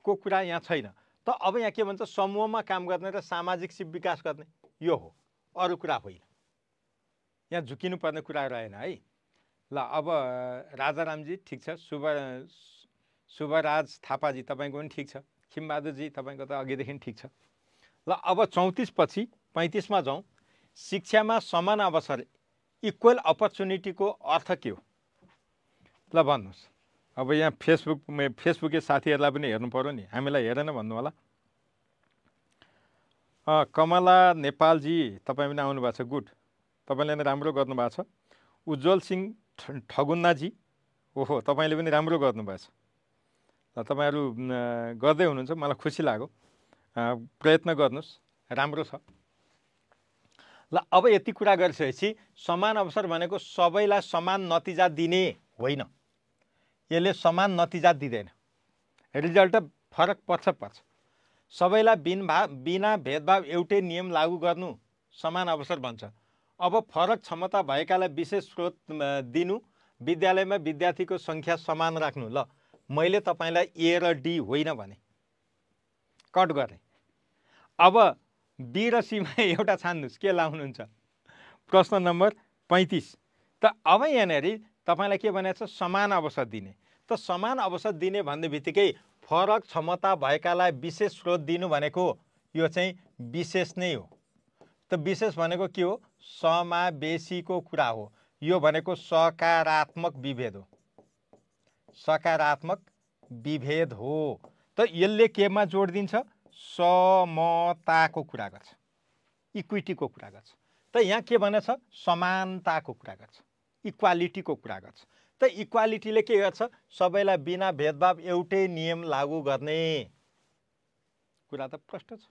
को कुरा यहाँ छैन। त अब यहाँ के भन्छ? समूहमा काम गर्ने र सामाजिक सिप विकास गर्ने, यो हो, अरू कुरा होइन। यहाँ झुकिनु पर्ने कुरा रहेन है। ल अब राजारामजी ठिक छ, शुभराज थापाजी तपाईँको पनि ठिक छ, खिमबहादुरजी तपाईँको त अघिदेखि ठिक छ। ल अब 34 पछि 35 मा जाउँ। शिक्षामा समान अवसर, इक्वल अपर्च्युनिटीको अर्थ के हो? ल भन्नुहोस्। अब यहाँ फेसबुके साथीहरूलाई पनि हेर्नु पर्यो नि, हामीलाई हेरेन भन्नु होला। कमला नेपालजी तपाईँ पनि आउनु भएको छ, गुड। तपाईँले नै राम्रो गर्नुभएको छ। उज्जवल सिंह ठगुन्नाजी, ओहो तपाईँले पनि राम्रो गर्नुभएछ। ल तपाईँहरू गर्दै हुनुहुन्छ, मलाई खुसी लाग्यो। प्रयत्न गर्नुहोस्, राम्रो छ। ल अब यति कुरा गरिसकेपछि समान अवसर भनेको सबैलाई समान नतिजा दिने होइन। यसले समान नतिजा दिँदैन, रिजल्ट फरक पर्छ। सबैलाई बिना भेदभाव एउटै नियम लागू गर्नु समान अवसर भन्छ। अब फरक क्षमता भएकालाई विशेष स्रोत दिनु, विद्यालयमा विद्यार्थीको सङ्ख्या समान राख्नु। ल मैले तपाईँलाई ए र डी होइन भने कट गरेँ। अब बी र सीमा एउटा छान्नुहोस्, के लाउनुहुन्छ? प्रश्न नम्बर 35। त अब यहाँनिर तपाईँलाई के भनेको छ? समान अवसर दिने। त समान अवसर दिने भन्ने बित्तिकै फरक क्षमता भएकालाई विशेष स्रोत दिनु भनेको यो चाहिँ विशेष नै हो। त विशेष भनेको के हो? समावेशीको कुरा हो। यो भनेको सकारात्मक विभेद हो, सकारात्मक विभेद हो। त यसले केमा जोड दिन्छ? समताको कुरा गर्छ, इक्विटीको कुरा गर्छ। त यहाँ के भनेछ? समानताको कुरा गर्छ, इक्वालिटीको कुरा गर्छ। त इक्वालिटीले के गर्छ? सबैलाई बिना भेदभाव एउटै नियम लागू गर्ने कुरा त प्रष्ट छ।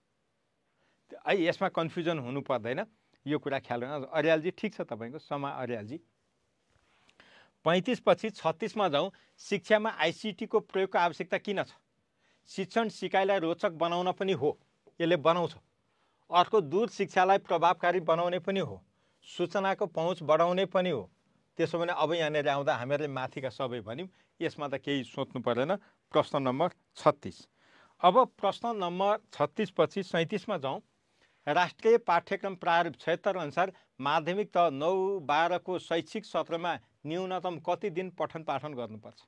है यसमा कन्फ्युजन हुनु पर्दैन, यो कुरा ख्याल गर्नु। अर्यालजी ठिक छ तपाईँको, समा अर्यालजी। 35 पछि 36 मा जाउँ। शिक्षामा आइसिटीको प्रयोगको आवश्यकता किन छ? शिक्षण सिकाइलाई रोचक बनाउन पनि हो, यसले बनाउँछ। अर्को दूर शिक्षालाई प्रभावकारी बनाउने पनि हो, सूचनाको पहुँच बढाउने पनि हो। त्यसो भने अब यहाँनिर आउँदा हामीहरूले माथिका सबै भन्यौँ, यसमा त केही सोच्नु पर्दैन। प्रश्न नम्बर 36। अब प्रश्न नम्बर 36 पछि 37 मा जाउँ। राष्ट्रिय पाठ्यक्रम प्रारूप 76 अनुसार माध्यमिक त 9-12 को शैक्षिक सत्रमा न्यूनतम कति दिन पठन पाठन गर्नुपर्छ?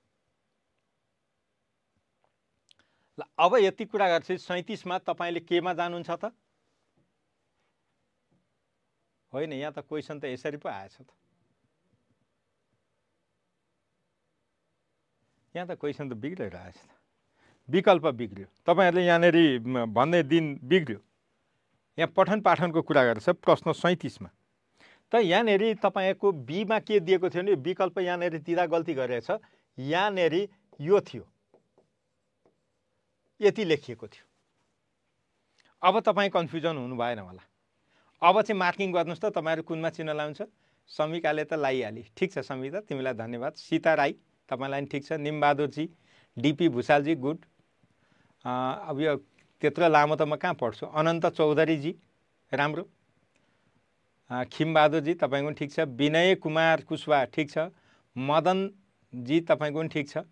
ल अब यति कुरा गर्छ। 37 मा तपाईँले केमा जानुहुन्छ त? होइन, यहाँ त क्वेसन त यसरी पो आएछ त। यहाँ त क्वेसन त बिग्रेर आएछ त, विकल्प बिग्रियो। तपाईँहरूले यहाँनिर भन्ने दिन बिग्रियो। यहाँ पठन पाठनको कुरा गर्छ प्रश्न 37 मा। त यहाँनिर तपाईँको बीमा के दिएको थियो भने विकल्प यहाँनिर दिँदा गल्ती गरेछ। यहाँनिर यो थियो, यति लेखिएको थियो। अब तपाईँ कन्फ्युजन हुनु भएन होला। अब चाहिँ मार्किङ गर्नुहोस् त, तपाईँहरू कुनमा चिन्ह लाउँछ? समिकाले त लाइहाली। ठिक छ समिता, तिमीलाई धन्यवाद। सीता राई तपाईँलाई पनि ठिक छ। निमबहादुरजी, डिपी भुषालजी गुड। अब यो त्यत्रो लामो त म कहाँ पढ्छु। अनन्त चौधरीजी राम्रो। खिमबहादुरजी तपाईँको पनि ठिक छ। विनय कुमार कुशवाहा ठिक छ। मदनजी तपाईँको पनि ठिक छ।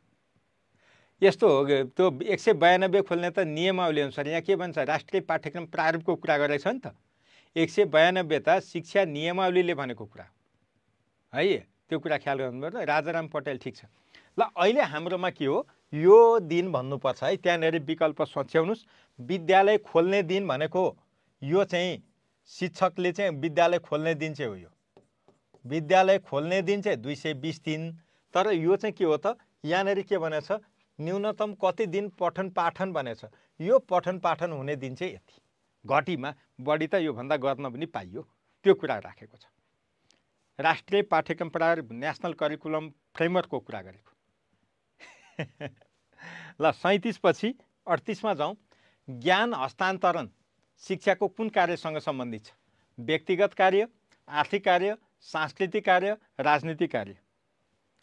यस्तो हो त्यो 192 खोल्ने त नियमावली अनुसार यहाँ के भन्छ? राष्ट्रिय पाठ्यक्रम प्रारूपको कुरा गरेको छ नि त। 192 त शिक्षा नियमावलीले भनेको कुरा हो है, त्यो कुरा ख्याल गर्नुपर्छ। राजाराम पटेल ठिक छ। ल अहिले हाम्रोमा के हो? यो दिन भन्नुपर्छ है। त्यहाँनिर विकल्प सोच्याउनुहोस्। विद्यालय खोल्ने दिन भनेको यो चाहिँ शिक्षकले चाहिँ विद्यालय खोल्ने दिन चाहिँ हो। यो विद्यालय खोल्ने दिन चाहिँ 220 दिन। तर यो चाहिँ के हो त? यहाँनिर के भनेछ? न्यूनतम कति दिन पठन पाठन भनेछ। यो पठन पाठन हुने दिन चाहिँ यति, घटीमा बढी त योभन्दा गर्न पनि पाइयो, त्यो कुरा राखेको छ। राष्ट्रिय पाठ्यक्रम प्रारूप नेसनल करिकुलम फ्रेमवर्कको कुरा गरेको। ल 37 पछि 38 मा जाउँ। ज्ञान हस्तान्तरण शिक्षाको कुन कार्यसँग सम्बन्धित छ? व्यक्तिगत कार्य, आर्थिक कार्य, सांस्कृतिक कार्य, राजनीतिक कार्य?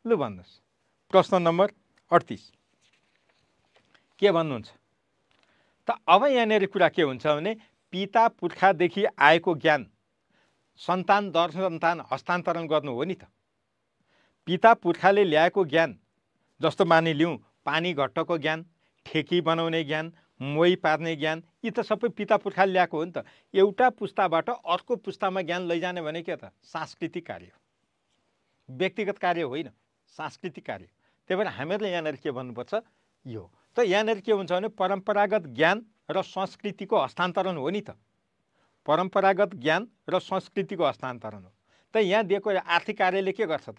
लु भन्नुहोस्। प्रश्न नम्बर 38 के भन्नुहुन्छ त? अब यहाँनिर कुरा के हुन्छ भने पिता पुर्खादेखि आएको ज्ञान सन्तान दर सन्तान हस्तान्तरण गर्नु हो नि त। पिता पुर्खाले ल्याएको ज्ञान जस्तो मानिलिउँ पानी घट्टको ज्ञान, ठेकी बनाउने ज्ञान, मोही पार्ने ज्ञान, यी त सबै पिता पुर्खाले ल्याएको हो नि त। एउटा पुस्ताबाट अर्को पुस्तामा ज्ञान लैजाने भने के त? सांस्कृतिक कार्य, व्यक्तिगत कार्य होइन, सांस्कृतिक कार्य। त्यही भएर हामीहरूले यहाँनिर के भन्नुपर्छ? यो त यहाँनिर के हुन्छ भने परम्परागत ज्ञान र संस्कृतिको हस्तान्तरण हो नि त। परम्परागत ज्ञान र संस्कृतिको हस्तान्तरण हो। त यहाँ दिएको आर्थिक कार्यले के गर्छ त?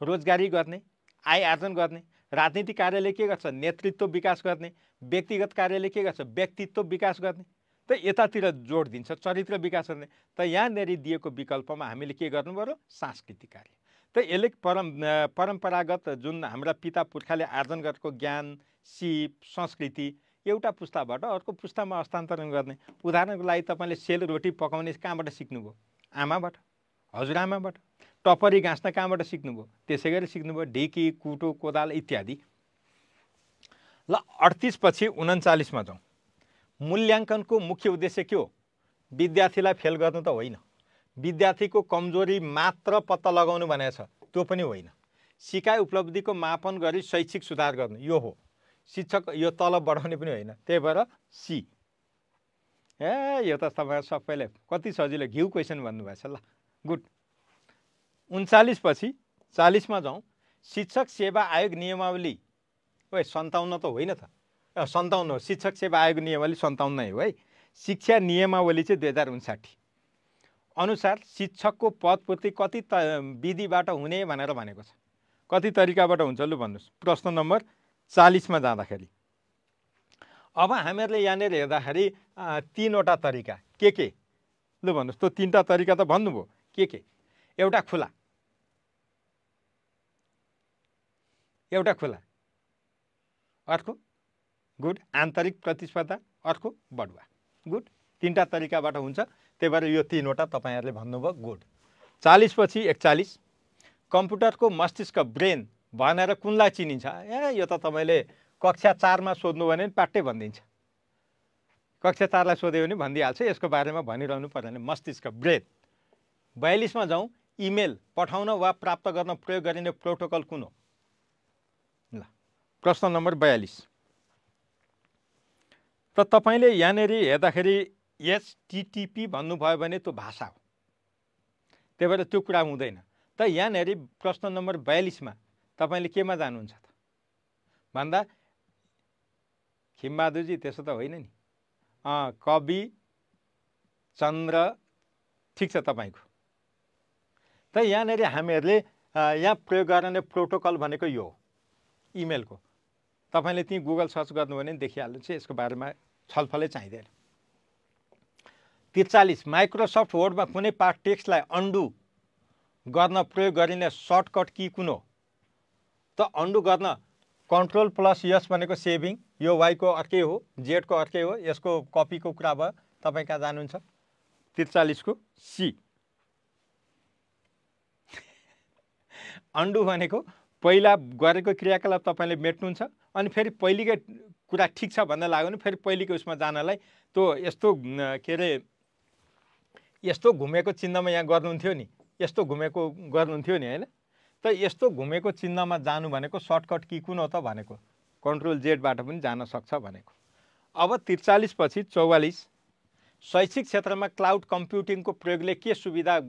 रोजगारी गर्ने, आय आर्जन गर्ने। राजनीतिक कार्यले के गर्छ? नेतृत्व विकास गर्ने। व्यक्तिगत कार्यले के गर्छ? व्यक्तित्व विकास गर्ने। त यतातिर जोड दिन्छ, चरित्र विकास गर्ने। त यहाँनिर दिएको विकल्पमा हामीले के गर्नु पर्यो? सांस्कृतिक कार्य। त यसले परम्परागत जुन हाम्रा पिता पुर्खाले आर्जन गरेको ज्ञान, सिप, संस्कृति एउटा पुस्ताबाट अर्को पुस्तामा हस्तान्तरण गर्ने। उदाहरणको लागि तपाईँले सेल रोटी पकाउने कहाँबाट सिक्नुभयो? आमाबाट, हजुरआमाबाट। टपरी गाँस्न कहाँबाट सिक्नुभयो? त्यसै गरी सिक्नुभयो। ढिकी, कुटो, कोदाल इत्यादि। ल 38 पछि 39 मा जाउँ। मूल्याङ्कनको मुख्य उद्देश्य के हो? विद्यार्थीलाई फेल गर्नु त होइन, विद्यार्थीको कमजोरी मात्र पत्ता लगाउनु भनेको छ, त्यो पनि होइन। सिकाइ उपलब्धिको मापन गरी शैक्षिक सुधार गर्नु, यो हो। शिक्षक यो तलब बढाउने पनि होइन। त्यही भएर सी। यो त तपाईँ सबैले कति सजिलो घिउ क्वेसन भन्नुभएछ। ल गुड। 39 पछि 40 मा जाउँ। शिक्षक सेवा आयोग नियमावली, ओए 57 त होइन त, 57 हो। शिक्षक सेवा आयोग नियमावली 57 नै हो है। शिक्षा नियमावली चाहिँ 2059 अनुसार शिक्षकको पदपूर्ति कति विधिबाट हुने भनेर भनेको छ। कति तरिकाबाट हुन्छ? लु भन्नुहोस्। प्रश्न नम्बर 40 मा जाँदाखेरि अब हामीहरूले यहाँनिर हेर्दाखेरि 3वटा तरिका के? लु भन्नुहोस्। त्यो 3टा तरिका त भन्नुभयो के? एउटा खुला, एउटा खुला, अर्को गुड आन्तरिक प्रतिस्पर्धा, अर्को बढुवा। गुड, तीनटा तरिकाबाट हुन्छ। त्यही भएर यो तीनवटा तपाईँहरूले भन्नुभयो गुड। 40 पछि 41 कम्प्युटरको मस्तिष्क ब्रेन भनेर कुनलाई चिनिन्छ? यो त तपाईँले कक्षा 4 मा सोध्नु भने पाट्टै भनिदिन्छ। कक्षा 4 लाई सोध्यो भने भनिदिइहाल्छ, यसको बारेमा भनिरहनु पर्दैन। मस्तिष्क ब्रेन। 42 मा जाउँ, इमेल पठाउन वा प्राप्त गर्न प्रयोग गरिने प्रोटोकल कुन हो? ल, प्रश्न नम्बर 42। त तपाईँले यहाँनिर हेर्दाखेरि HTTP भन्नुभयो भने त्यो भाषा हो, त्यही भएर त्यो कुरा हुँदैन। त यहाँनिर प्रश्न नम्बर 42 मा तपाईँले केमा जानुहुन्छ त भन्दा, खिमबहादुरजी त्यसो त होइन नि, कवि चन्द्र, ठिक छ तपाईँको। त यहाँनिर हामीहरूले यहाँ प्रयोग गर्ने प्रोटोकल भनेको यो हो, इमेलको। तपाईँले त्यहीँ गुगल सर्च गर्नु भने देखिहाल्नुहुन्छ, यसको बारेमा छलफलै चाहिँदैन। 43 माइक्रोसफ्ट वर्डमा कुनै पाठ टेक्स्टलाई अन्डु गर्न प्रयोग गरिने सर्टकट की कुन हो? त अन्डु गर्न Ctrl+S भनेको सेभिङ, यो Y को अर्कै हो, Z को अर्कै हो, यसको कपीको कुरा भयो। तपाईँ कहाँ जानुहुन्छ? 43 को सी। अन्डु भनेको पहिला गरेको क्रियाकलाप तपाईँले मेट्नुहुन्छ, अनि फेरि पहिलेकै कुरा ठिक छ भन्दा लाग्यो भने फेरि पहिलेको उसमा जानलाई त्यो यस्तो के अरे यस्तो घुमेको चिन्हमा यहाँ गर्नुहुन्थ्यो नि, यस्तो घुमेको गर्नुहुन्थ्यो नि होइन? त यस्तो घुमेको चिन्हमा जानु भनेको सर्टकट की कुन हो त भनेको? Ctrl+Z बाट पनि जान सक्छ भनेको। अब 43 पछि 44 शैक्षिक क्षेत्रमा क्लाउड कम्प्युटिङको प्रयोगले के सुविधा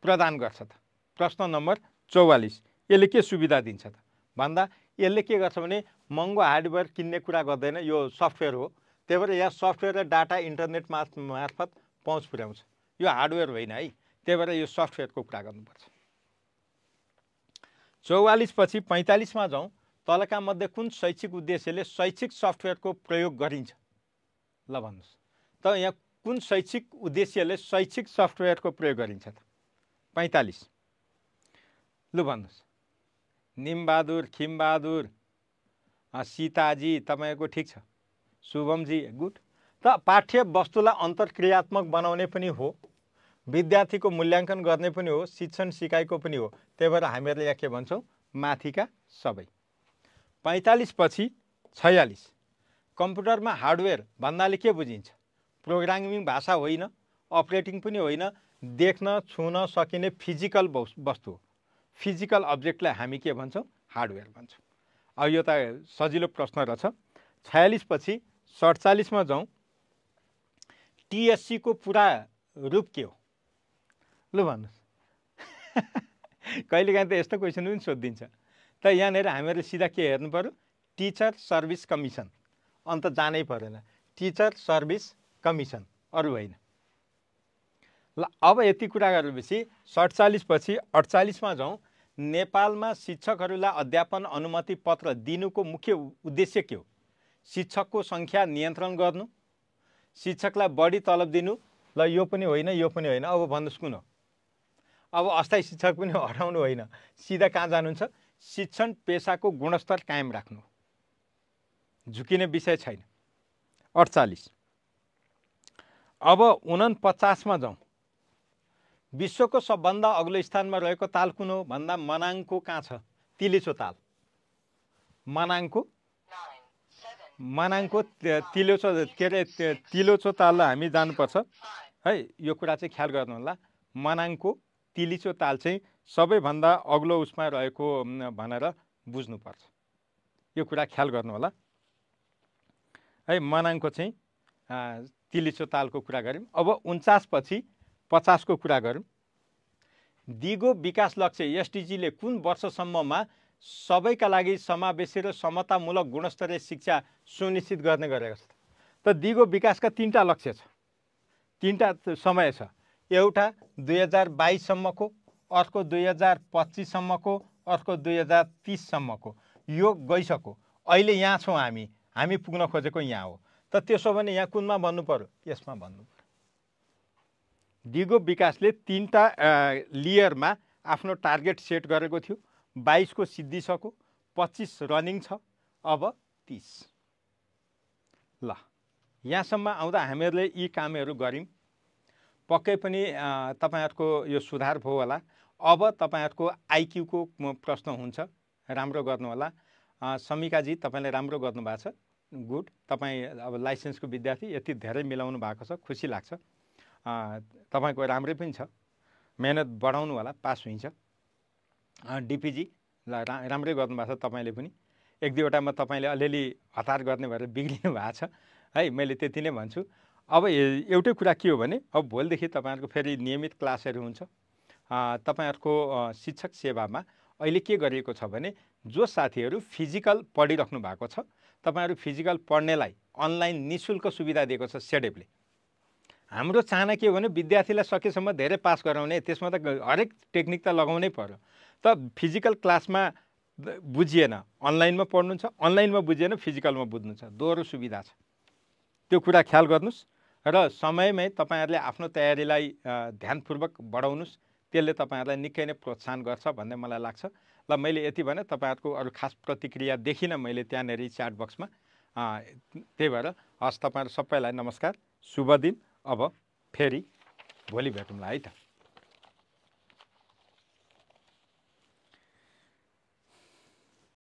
प्रदान गर्छ त? प्रश्न नम्बर 44 यसले के सुविधा दिन्छ त भन्दा, यसले के गर्छ भने महँगो हार्डवेयर किन्ने कुरा गर्दैन, यो सफ्टवेयर हो। त्यही भएर यहाँ सफ्टवेयर र डाटा इन्टरनेट मार्फत पहुँच पुर्याउँछ, यो हार्डवेयर होइन है। त्यही भएर यो सफ्टवेयरको कुरा गर्नुपर्छ। 44 पछि 45 मा जाउँ, तलका मध्ये कुन शैक्षिक उद्देश्यले शैक्षिक सफ्टवेयरको प्रयोग गरिन्छ? ल भन्नुहोस् त, यहाँ कुन शैक्षिक उद्देश्यले शैक्षिक सफ्टवेयरको प्रयोग गरिन्छ त? 45 लु भन्नुहोस्। निमबहादुर, खिमबहादुर, सीताजी तपाईँको ठिक छ, शुभमजी गुड। त पाठ्य वस्तुलाई अन्तर्क्रियात्मक बनाउने पनि हो, विद्यार्थीको मूल्याङ्कन गर्ने पनि हो, शिक्षण सिकाइको पनि हो। त्यही भएर हामीहरूले यहाँ के भन्छौँ? माथिका सबै। 45 पछि 46 कम्प्युटरमा हार्डवेयर भन्नाले के बुझिन्छ? प्रोग्रामिङ भाषा होइन, अपरेटिङ पनि होइन, देख्न छुन सकिने फिजिकल वस्तु हो। फिजिकल अब्जेक्टलाई हामी के भन्छौँ? हार्डवेयर भन्छौँ। अब यो त सजिलो प्रश्न रहेछ। 46 पछि 47 मा जाउँ, TSC को पुरा रूप के हो? लु भन्नुहोस्। कहिलेकाहीँ त यस्तो क्वेसन पनि सोधिदिन्छ। त यहाँनिर हामीहरूले सिधा के हेर्नु पर्यो? टिचर सर्भिस कमिसन, अन्त जानै परेन, टिचर सर्भिस कमिसन, अरू होइन। ल अब यति कुरा गरेपछि 47 पछि 48 मा जाउँ, नेपालमा शिक्षकहरूलाई अध्यापन अनुमति पत्र दिनुको मुख्य उद्देश्य के हो? शिक्षकको सङ्ख्या नियन्त्रण गर्नु, शिक्षकलाई बढी तलब दिनु। ल यो पनि होइन, यो पनि होइन, अब भन्नुहोस् कुन हो? अब अस्थायी शिक्षक पनि हटाउनु होइन, सिधा कहाँ जानुहुन्छ? शिक्षण पेसाको गुणस्तर कायम राख्नु, झुकिने विषय छैन। 48 अब 49 मा जाउँ, विश्वको सबभन्दा अग्लो स्थानमा रहेको ताल कुन हो भन्दा मनाङको कहाँ छ? तिलिचो ताल। मनाङको तिलिचो के अरे तिलोचो ताललाई हामी जानुपर्छ है, यो कुरा चाहिँ ख्याल गर्नु होला। मनाङको तिलिचो ताल चाहिँ सबैभन्दा अग्लो उसमा रहेको भनेर बुझ्नुपर्छ, यो कुरा ख्याल गर्नु होला है। मनाङको चाहिँ तिलिचो तालको कुरा गऱ्यौँ। अब 49 पछि 50 को कुरा गरौँ। दिगो विकास लक्ष्य एसडिजीले कुन वर्षसम्ममा सबैका लागि समावेशी र समतामूलक गुणस्तरीय शिक्षा सुनिश्चित गर्ने गरेको छ? त दिगो विकासका तीनटा लक्ष्य छ, तीनटा समय छ। एउटा 2022 सम्मको, अर्को 2025 सम्मको, अर्को 2030 सम्मको। यो गइसक्यो, अहिले यहाँ छौँ हामी पुग्न खोजेको यहाँ हो। त त्यसो भने यहाँ कुनमा भन्नु पर्यो? यसमा भन्नु पर्यो। दिगो विकासले तीनटा लेयरमा आफ्नो टार्गेट सेट गरेको थियो। 22 को सिद्धिसक्यो, 25 रनिङ छ, अब 30। ल यहाँसम्म आउँदा हामीहरूले यी कामहरू गऱ्यौँ। पक्कै पनि तपाईँहरूको यो सुधार भयो होला। अब तपाईँहरूको आइक्यूको प्रश्न हुन्छ, राम्रो गर्नु होला। समिकाजी तपाईँले राम्रो गर्नुभएको छ, गुड। तपाईँ अब लाइसेन्सको विद्यार्थी, यति धेरै मिलाउनु भएको छ, खुसी लाग्छ। तपाईँको राम्रै पनि छ, मेहनत बढाउनु होला, पास हुन्छ। डिपिजी ल राम्रै गर्नुभएको छ तपाईँले पनि। एक दुईवटामा तपाईँले अलिअलि हतार गर्ने भएर बिग्रिनु भएको छ है, मैले त्यति नै भन्छु। अब एउटै कुरा के हो भने अब भोलिदेखि तपाईँहरूको फेरि नियमित क्लासहरू हुन्छ। तपाईँहरूको शिक्षक सेवामा अहिले के गरिएको छ भने जो साथीहरू फिजिकल पढिराख्नु भएको छ, तपाईँहरू फिजिकल पढ्नेलाई अनलाइन निःशुल्क सुविधा दिएको छ सेडेपले। हाम्रो चाहना के हो भने विद्यार्थीलाई सकेसम्म धेरै पास गराउने, त्यसमा त हरेक टेक्निक त लगाउनै पर्यो। त फिजिकल क्लासमा बुझिएन अनलाइनमा पढ्नुहुन्छ, अनलाइनमा बुझिएन फिजिकलमा बुझ्नुहुन्छ, दोहोरो सुविधा छ। त्यो कुरा ख्याल गर्नुहोस् र समयमै तपाईँहरूले आफ्नो तयारीलाई ध्यानपूर्वक बढाउनुहोस्। त्यसले तपाईँहरूलाई निकै नै प्रोत्साहन गर्छ भन्ने मलाई लाग्छ। ल मैले यति भने, तपाईँहरूको अरू खास प्रतिक्रिया देखिनँ मैले त्यहाँनिर च्याट बक्समा। त्यही भएर हस्, तपाईँहरू सबैलाई नमस्कार, शुभ दिन। अब फेरि भोलि भेटौँला है त।